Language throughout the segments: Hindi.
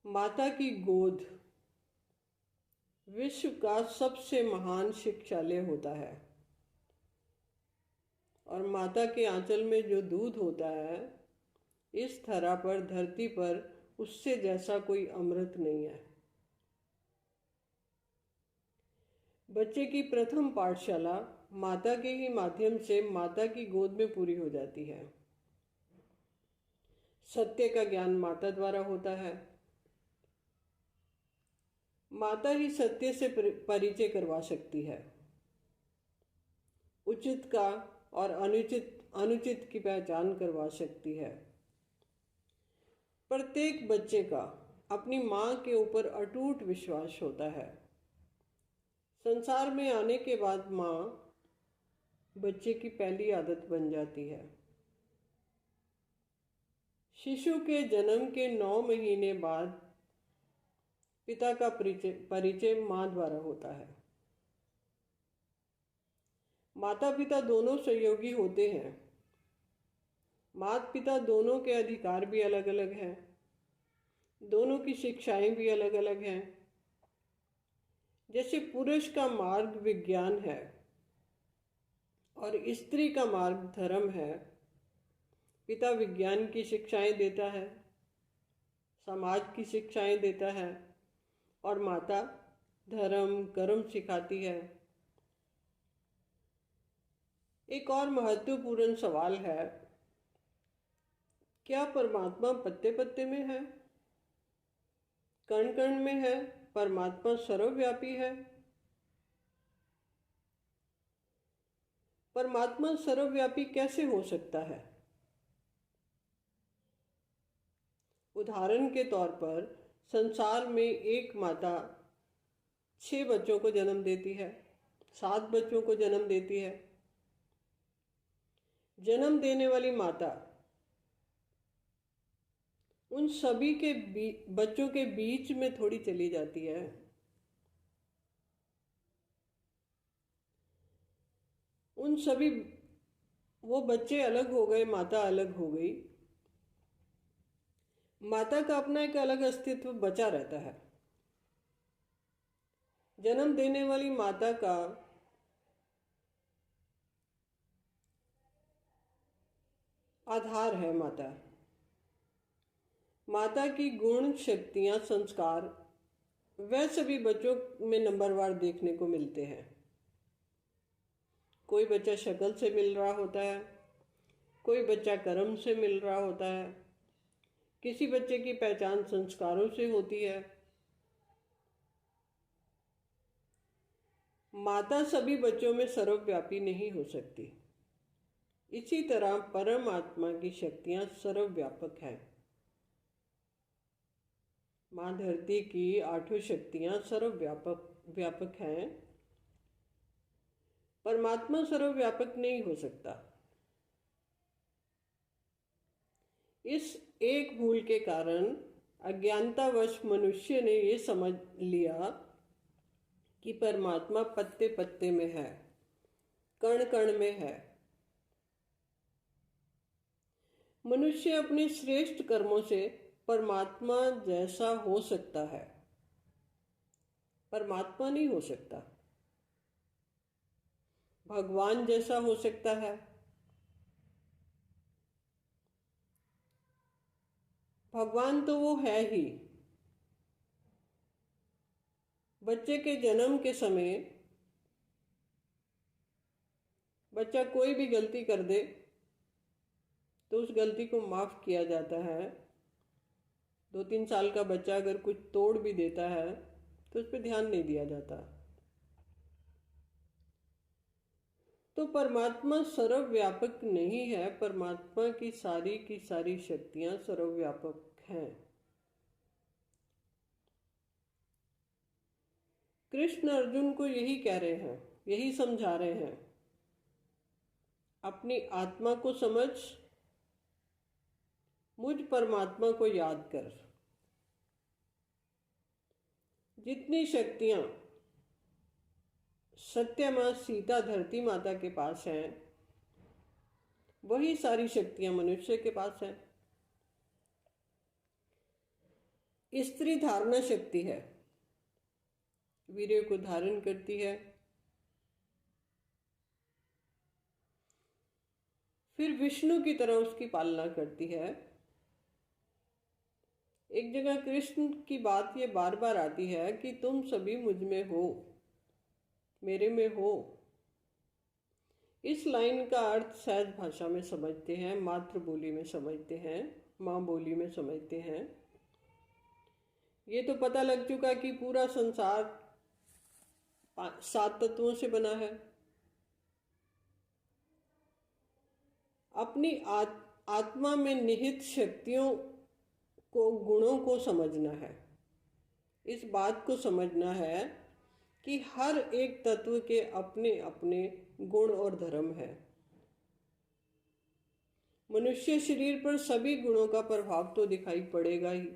माता की गोद विश्व का सबसे महान शिक्षालय होता है और माता के आंचल में जो दूध होता है, इस धरा पर, धरती पर उससे जैसा कोई अमृत नहीं है। बच्चे की प्रथम पाठशाला माता के ही माध्यम से माता की गोद में पूरी हो जाती है। सत्य का ज्ञान माता द्वारा होता है। माता ही सत्य से परिचय करवा सकती है। उचित का और अनुचित की पहचान करवा सकती है। प्रत्येक बच्चे का अपनी माँ के ऊपर अटूट विश्वास होता है। संसार में आने के बाद माँ बच्चे की पहली आदत बन जाती है। शिशु के जन्म के 9 महीने बाद पिता का परिचय माँ द्वारा होता है। माता पिता दोनों सहयोगी होते हैं। माता पिता दोनों के अधिकार भी अलग अलग हैं। दोनों की शिक्षाएं भी अलग अलग हैं। जैसे पुरुष का मार्ग विज्ञान है और स्त्री का मार्ग धर्म है, पिता विज्ञान की शिक्षाएं देता है, समाज की शिक्षाएं देता है और माता धर्म कर्म सिखाती है। एक और महत्वपूर्ण सवाल है, क्या परमात्मा पत्ते पत्ते में है? कण कण में है? परमात्मा सर्वव्यापी है? परमात्मा सर्वव्यापी कैसे हो सकता है? उदाहरण के तौर पर संसार में एक माता 6 बच्चों को जन्म देती है, 7 बच्चों को जन्म देती है। जन्म देने वाली माता उन सभी के बच्चों के बीच में थोड़ी चली जाती है। उन सभी वो बच्चे अलग हो गए, माता अलग हो गई। माता का अपना एक अलग अस्तित्व बचा रहता है। जन्म देने वाली माता का आधार है माता। माता की गुण, शक्तियां, संस्कार वह सभी बच्चों में नंबरवार देखने को मिलते हैं। कोई बच्चा शक्ल से मिल रहा होता है, कोई बच्चा कर्म से मिल रहा होता है, किसी बच्चे की पहचान संस्कारों से होती है। माता सभी बच्चों में सर्वव्यापी नहीं हो सकती। इसी तरह परमात्मा की शक्तियां सर्वव्यापक हैं। माँ धरती की 8 शक्तियां सर्वव्यापक हैं। परमात्मा सर्वव्यापक नहीं हो सकता। इस एक भूल के कारण अज्ञानतावश मनुष्य ने यह समझ लिया कि परमात्मा पत्ते पत्ते में है, कण कण में है। मनुष्य अपने श्रेष्ठ कर्मों से परमात्मा जैसा हो सकता है, परमात्मा नहीं हो सकता। भगवान जैसा हो सकता है, भगवान तो वो है ही। बच्चे के जन्म के समय बच्चा कोई भी गलती कर दे तो उस गलती को माफ किया जाता है। 2-3 साल का बच्चा अगर कुछ तोड़ भी देता है तो उस पर ध्यान नहीं दिया जाता। तो परमात्मा सर्वव्यापक नहीं है। परमात्मा की सारी शक्तियां सर्वव्यापक हैं। कृष्ण अर्जुन को यही कह रहे हैं, यही समझा रहे हैं। अपनी आत्मा को समझ, मुझ परमात्मा को याद कर। जितनी शक्तियां सत्य मां सीता धरती माता के पास हैं, वही सारी शक्तियां मनुष्य के पास हैं। स्त्री धारणा शक्ति है, वीर्य को धारण करती है। फिर विष्णु की तरह उसकी पालना करती है। एक जगह कृष्ण की बात ये बार बार आती है कि तुम सभी मुझ में हो, मेरे में हो। इस लाइन का अर्थ सहज भाषा में समझते हैं, मातृबोली में समझते हैं, माँ बोली में समझते हैं। ये तो पता लग चुका कि पूरा संसार 7 तत्वों से बना है। अपनी आत्मा में निहित शक्तियों को, गुणों को समझना है। इस बात को समझना है कि हर एक तत्व के अपने अपने गुण और धर्म है। मनुष्य शरीर पर सभी गुणों का प्रभाव तो दिखाई पड़ेगा ही।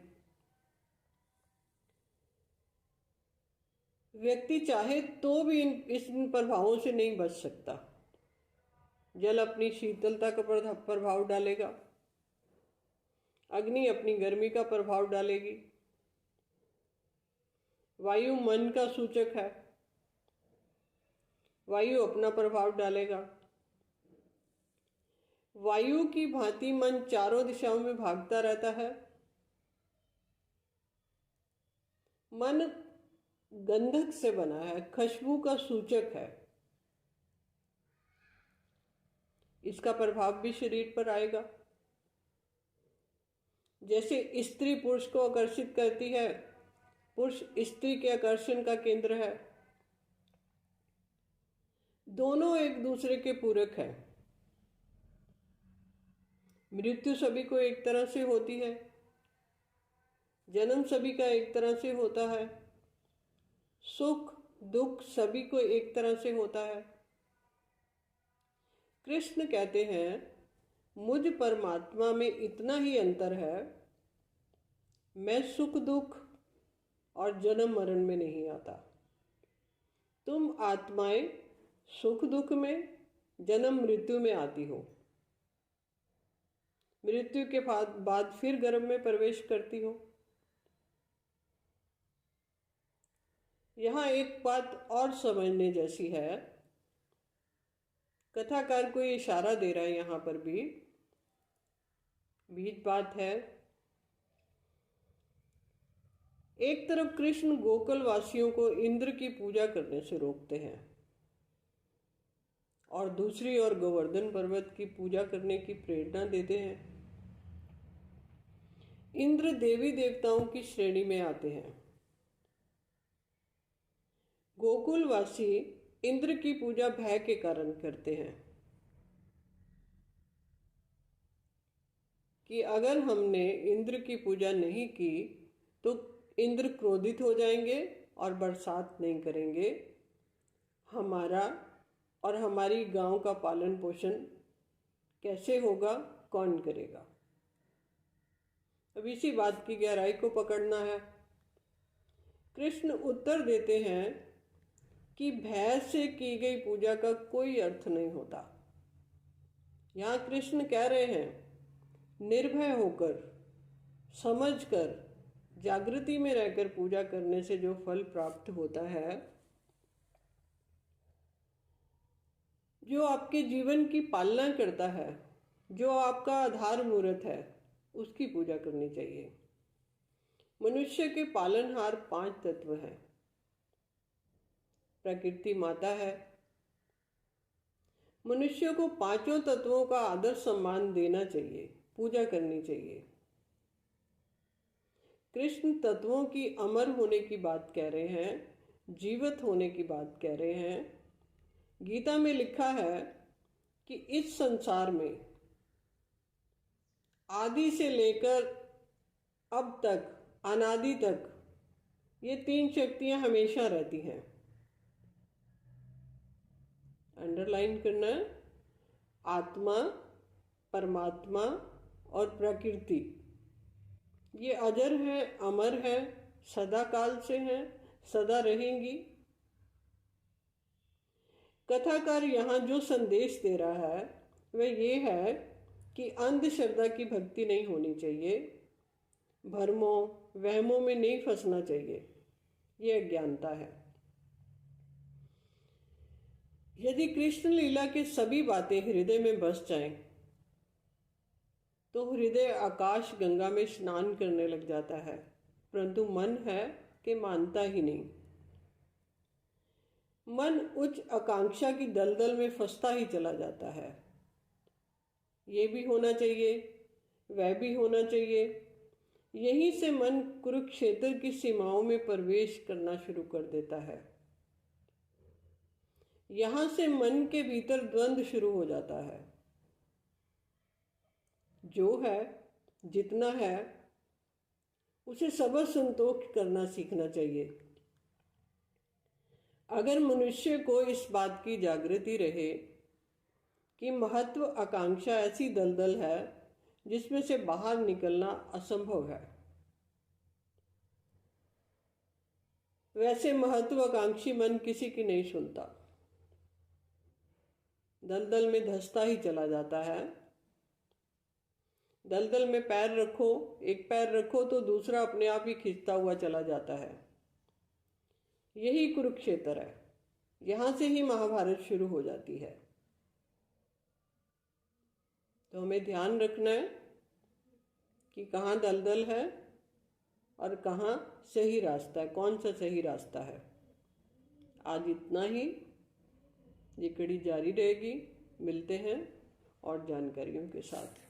व्यक्ति चाहे तो भी इन प्रभावों से नहीं बच सकता। जल अपनी शीतलता का प्रभाव डालेगा, अग्नि अपनी गर्मी का प्रभाव डालेगी, वायु मन का सूचक है, वायु अपना प्रभाव डालेगा। वायु की भांति मन चारों दिशाओं में भागता रहता है। मन गंधक से बना है, खुशबू का सूचक है। इसका प्रभाव भी शरीर पर आएगा। जैसे स्त्री पुरुष को आकर्षित करती है, पुरुष स्त्री के आकर्षण का केंद्र है। दोनों एक दूसरे के पूरक हैं। मृत्यु सभी को एक तरह से होती है, जन्म सभी का एक तरह से होता है, सुख दुख सभी को एक तरह से होता है। कृष्ण कहते हैं, मुझ परमात्मा में इतना ही अंतर है, मैं सुख दुख और जन्म मरण में नहीं आता। तुम आत्माएं सुख दुख में, जन्म मृत्यु में आती हो। मृत्यु के बाद फिर गर्भ में प्रवेश करती हो। यहाँ एक बात और समझने जैसी है। कथाकार को ये इशारा दे रहा है, यहाँ पर भी बीच बात है। एक तरफ कृष्ण गोकुल वासियों को इंद्र की पूजा करने से रोकते हैं और दूसरी ओर गोवर्धन पर्वत की पूजा करने की प्रेरणा देते हैं। इंद्र देवी देवताओं की श्रेणी में आते हैं। गोकुलवासी इंद्र की पूजा भय के कारण करते हैं कि अगर हमने इंद्र की पूजा नहीं की तो इंद्र क्रोधित हो जाएंगे और बरसात नहीं करेंगे। हमारा और हमारी गांव का पालन पोषण कैसे होगा, कौन करेगा? अब इसी बात की गहराई को पकड़ना है। कृष्ण उत्तर देते हैं कि भय से की गई पूजा का कोई अर्थ नहीं होता। यहाँ कृष्ण कह रहे हैं, निर्भय होकर, समझकर, जागृति में रहकर पूजा करने से जो फल प्राप्त होता है, जो आपके जीवन की पालना करता है, जो आपका आधार मूर्त है, उसकी पूजा करनी चाहिए। मनुष्य के पालनहार 5 तत्व हैं। प्रकृति माता है। मनुष्य को 5 तत्वों का आदर सम्मान देना चाहिए, पूजा करनी चाहिए। कृष्ण तत्वों की अमर होने की बात कह रहे हैं, जीवित होने की बात कह रहे हैं। गीता में लिखा है कि इस संसार में आदि से लेकर अब तक, अनादि तक, ये 3 शक्तियां हमेशा रहती हैं। अंडरलाइन करना है, आत्मा, परमात्मा और प्रकृति। ये अजर है, अमर है, सदा काल से हैं, सदा रहेंगी। कथाकार यहाँ जो संदेश दे रहा है वह ये है कि अंधश्रद्धा की भक्ति नहीं होनी चाहिए। भ्रमों वहमों में नहीं फंसना चाहिए। ये अज्ञानता है। यदि कृष्ण लीला की सभी बातें हृदय में बस जाएं, तो हृदय आकाश गंगा में स्नान करने लग जाता है, परंतु मन है कि मानता ही नहीं। मन उच्च आकांक्षा की दलदल में फंसता ही चला जाता है। ये भी होना चाहिए, वह भी होना चाहिए। यहीं से मन कुरुक्षेत्र की सीमाओं में प्रवेश करना शुरू कर देता है। यहां से मन के भीतर द्वंद्व शुरू हो जाता है। जो है, जितना है, उसे सबक संतोष करना सीखना चाहिए। अगर मनुष्य को इस बात की जागृति रहे कि महत्व आकांक्षा ऐसी दलदल है जिसमें से बाहर निकलना असंभव है, वैसे महत्वाकांक्षी मन किसी की नहीं सुनता, दलदल में धंसता ही चला जाता है। दलदल में पैर रखो, एक पैर रखो तो दूसरा अपने आप ही खिंचता हुआ चला जाता है। यही कुरुक्षेत्र है। यहां से ही महाभारत शुरू हो जाती है। तो हमें ध्यान रखना है कि कहाँ दलदल है और कहाँ सही रास्ता है, कौन सा सही रास्ता है। आज इतना ही। ये कड़ी जारी रहेगी। मिलते हैं और जानकारियों के साथ।